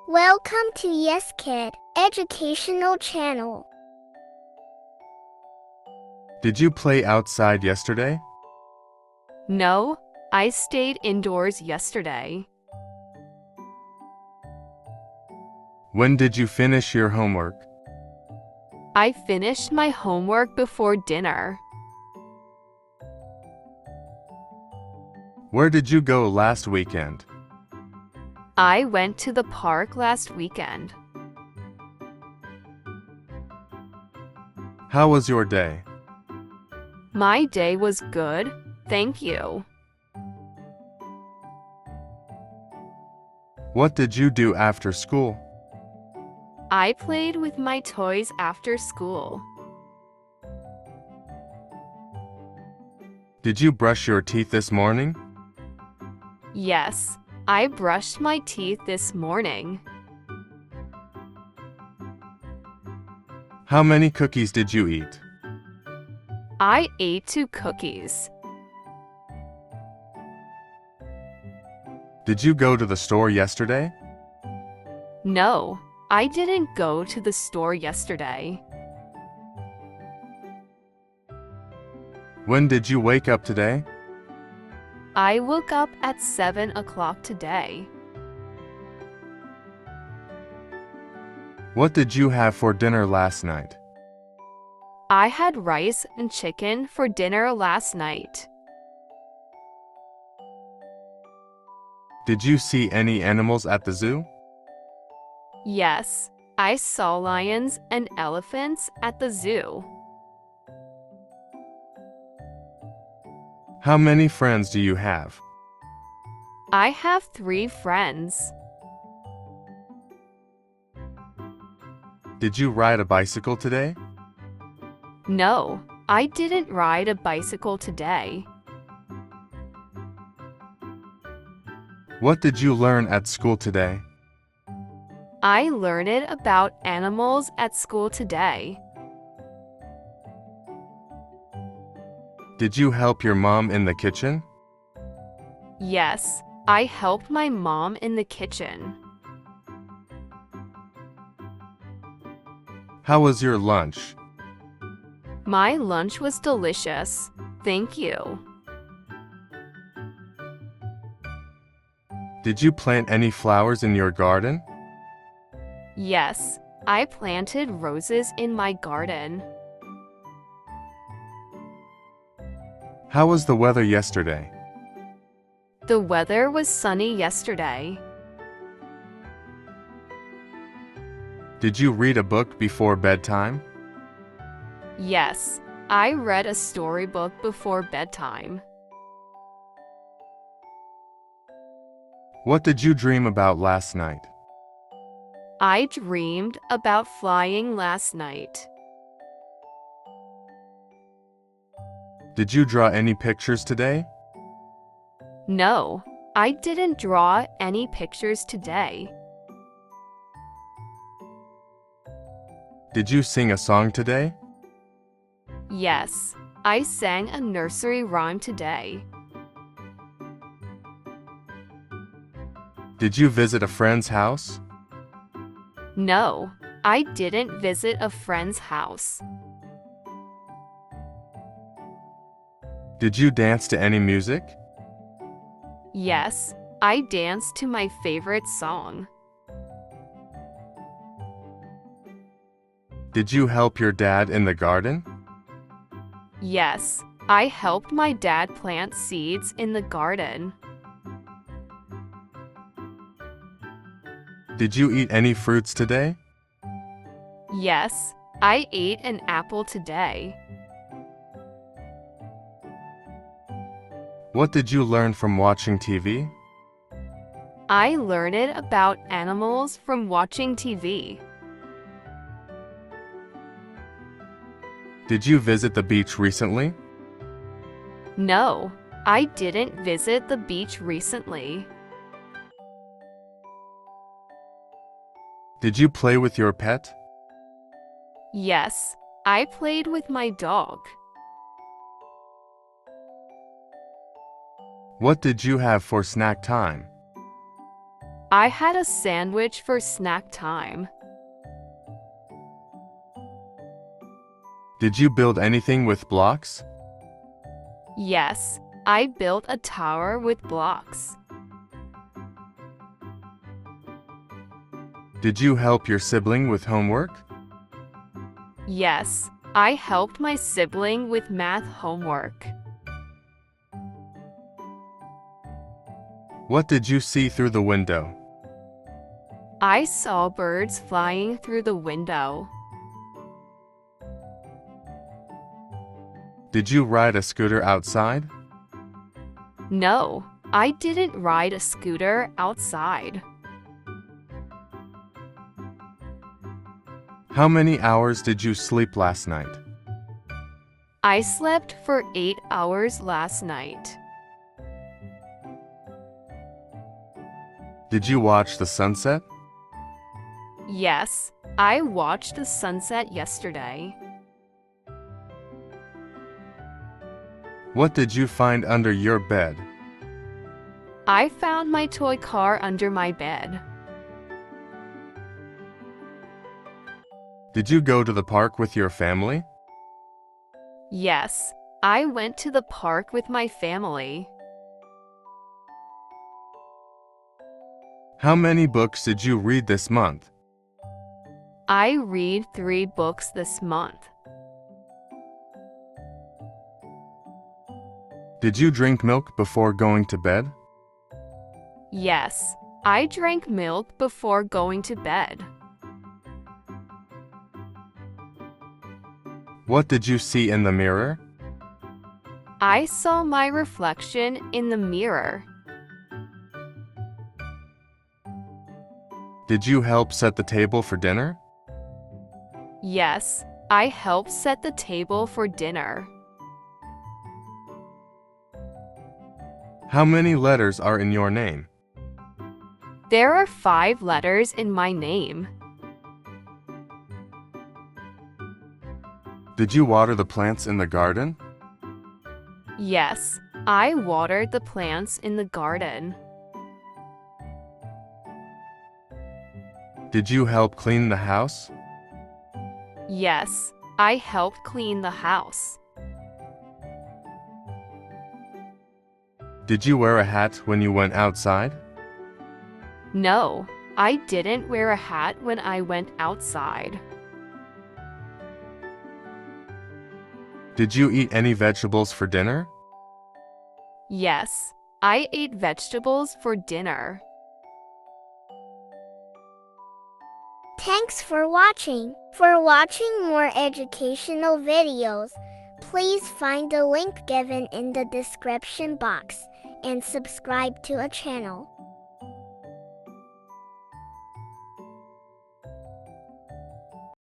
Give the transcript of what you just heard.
Welcome to Yes Kid Educational Channel. Did you play outside yesterday? No, I stayed indoors yesterday. When did you finish your homework? I finished my homework before dinner. Where did you go last weekend? I went to the park last weekend. How was your day? My day was good, thank you. What did you do after school? I played with my toys after school. Did you brush your teeth this morning? Yes, I brushed my teeth this morning. How many cookies did you eat? I ate 2 cookies. Did you go to the store yesterday? No, I didn't go to the store yesterday. When did you wake up today? I woke up at 7 o'clock today. What did you have for dinner last night? I had rice and chicken for dinner last night. Did you see any animals at the zoo? Yes, I saw lions and elephants at the zoo. How many friends do you have? I have 3 friends. Did you ride a bicycle today? No, I didn't ride a bicycle today. What did you learn at school today? I learned about animals at school today. Did you help your mom in the kitchen? Yes, I helped my mom in the kitchen. How was your lunch? My lunch was delicious, thank you. Did you plant any flowers in your garden? Yes, I planted roses in my garden. How was the weather yesterday? The weather was sunny yesterday. Did you read a book before bedtime? Yes, I read a storybook before bedtime. What did you dream about last night? I dreamed about flying last night. Did you draw any pictures today? No, I didn't draw any pictures today. Did you sing a song today? Yes, I sang a nursery rhyme today. Did you visit a friend's house? No, I didn't visit a friend's house. Did you dance to any music? Yes, I danced to my favorite song. Did you help your dad in the garden? Yes, I helped my dad plant seeds in the garden. Did you eat any fruits today? Yes, I ate an apple today. What did you learn from watching TV? I learned about animals from watching TV. Did you visit the beach recently? No, I didn't visit the beach recently. Did you play with your pet? Yes, I played with my dog. What did you have for snack time? I had a sandwich for snack time. Did you build anything with blocks? Yes, I built a tower with blocks. Did you help your sibling with homework? Yes, I helped my sibling with math homework. What did you see through the window? I saw birds flying through the window. Did you ride a scooter outside? No, I didn't ride a scooter outside. How many hours did you sleep last night? I slept for 8 hours last night. Did you watch the sunset? Yes, I watched the sunset yesterday. What did you find under your bed? I found my toy car under my bed. Did you go to the park with your family? Yes, I went to the park with my family. How many books did you read this month? I read 3 books this month. Did you drink milk before going to bed? Yes, I drank milk before going to bed. What did you see in the mirror? I saw my reflection in the mirror. Did you help set the table for dinner? Yes, I helped set the table for dinner. How many letters are in your name? There are 5 letters in my name. Did you water the plants in the garden? Yes, I watered the plants in the garden. Did you help clean the house? Yes, I helped clean the house. Did you wear a hat when you went outside? No, I didn't wear a hat when I went outside. Did you eat any vegetables for dinner? Yes, I ate vegetables for dinner. Thanks for watching. For watching more educational videos, please find the link given in the description box and subscribe to our channel.